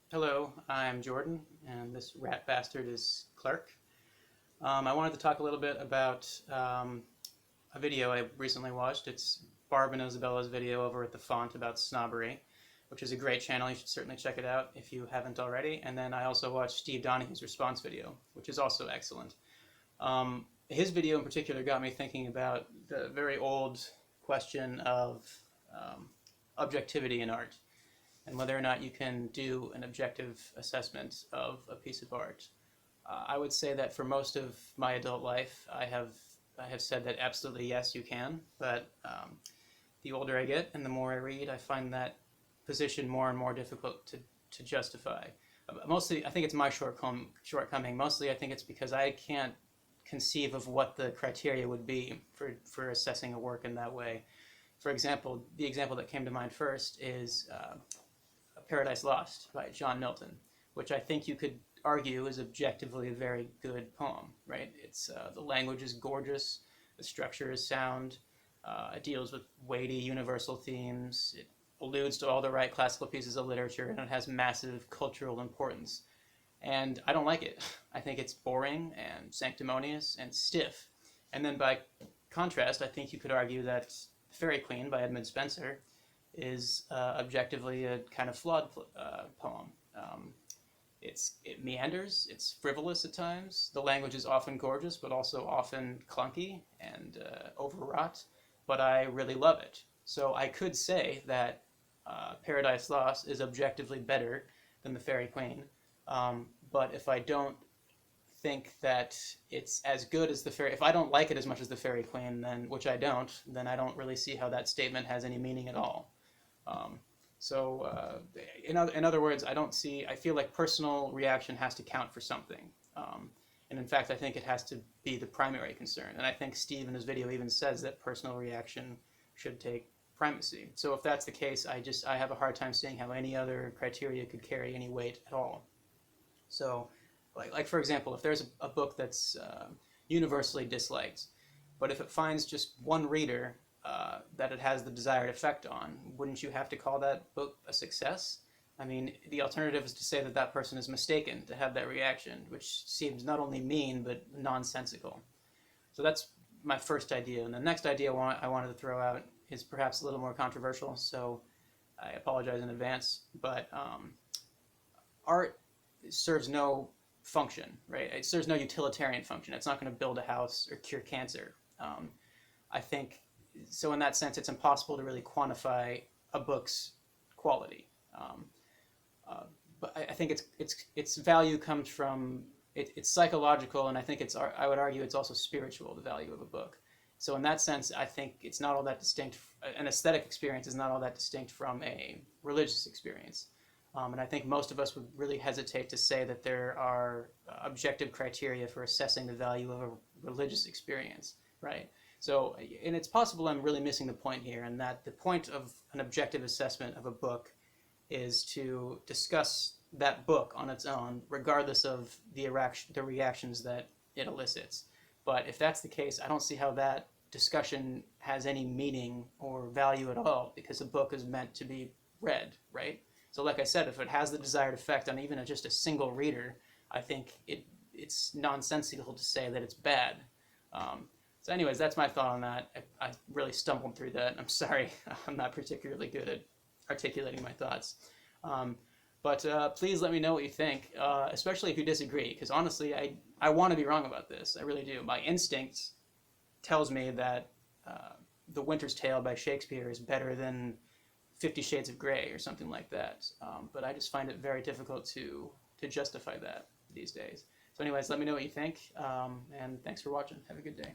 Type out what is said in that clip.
Hello, I'm Jordan, and this rat bastard is Clark. I wanted to talk a little bit about a video I recently watched. It's Barb and Isabella's video over at The Font about snobbery, which is a great channel. You should certainly check it out if you haven't already. And then I also watched Steve Donahue's response video, which is also excellent. His video in particular got me thinking about the very old question of objectivity in art, and whether or not you can do an objective assessment of a piece of art. I would say that for most of my adult life, I have said that absolutely yes, you can. But the older I get and the more I read, I find that position more and more difficult to justify. Mostly, I think it's my shortcoming. Mostly, I think it's because I can't conceive of what the criteria would be for assessing a work in that way. For example, the example that came to mind first is Paradise Lost by John Milton, which I think you could argue is objectively a very good poem, right? It's the language is gorgeous, the structure is sound, it deals with weighty universal themes, it alludes to all the right classical pieces of literature, and it has massive cultural importance. And I don't like it. I think it's boring and sanctimonious and stiff. And then by contrast, I think you could argue that Fairy Queen by Edmund Spenser is objectively a kind of flawed poem. It meanders, it's frivolous at times, the language is often gorgeous, but also often clunky and overwrought, but I really love it. So I could say that Paradise Lost is objectively better than the Fairy Queen, but if I don't think that it's as good as the Fairy, if I don't like it as much as the Fairy Queen, then, which I don't, then I don't really see how that statement has any meaning at all. In other words, I feel like personal reaction has to count for something. And in fact, I think it has to be the primary concern. And I think Steve in his video even says that personal reaction should take primacy. So if that's the case, I have a hard time seeing how any other criteria could carry any weight at all. So, like for example, if there's a book that's universally disliked, but if it finds just one reader that it has the desired effect on, wouldn't you have to call that book a success? I mean, the alternative is to say that that person is mistaken to have that reaction, which seems not only mean, but nonsensical. So that's my first idea. And the next idea I wanted to throw out is perhaps a little more controversial, so I apologize in advance. But art serves no function, right? It serves no utilitarian function. It's not going to build a house or cure cancer. I think, so in that sense, it's impossible to really quantify a book's quality. But I think its value comes from, it's psychological, and I think I would argue it's also spiritual, the value of a book. So in that sense, I think it's not all that distinct, an aesthetic experience is not all that distinct from a religious experience. And I think most of us would really hesitate to say that there are objective criteria for assessing the value of a religious experience, right? So, and it's possible I'm really missing the point here, and that the point of an objective assessment of a book is to discuss that book on its own, regardless of the reactions that it elicits. But if that's the case, I don't see how that discussion has any meaning or value at all, because a book is meant to be read, right? So like I said, if it has the desired effect on even just a single reader, I think it's nonsensical to say that it's bad. So anyways, that's my thought on that. I really stumbled through that. I'm sorry. I'm not particularly good at articulating my thoughts. But please let me know what you think, especially if you disagree, because honestly, I want to be wrong about this. I really do. My instinct tells me that The Winter's Tale by Shakespeare is better than 50 Shades of Grey or something like that. But I just find it very difficult to justify that these days. So anyways, let me know what you think, and thanks for watching. Have a good day.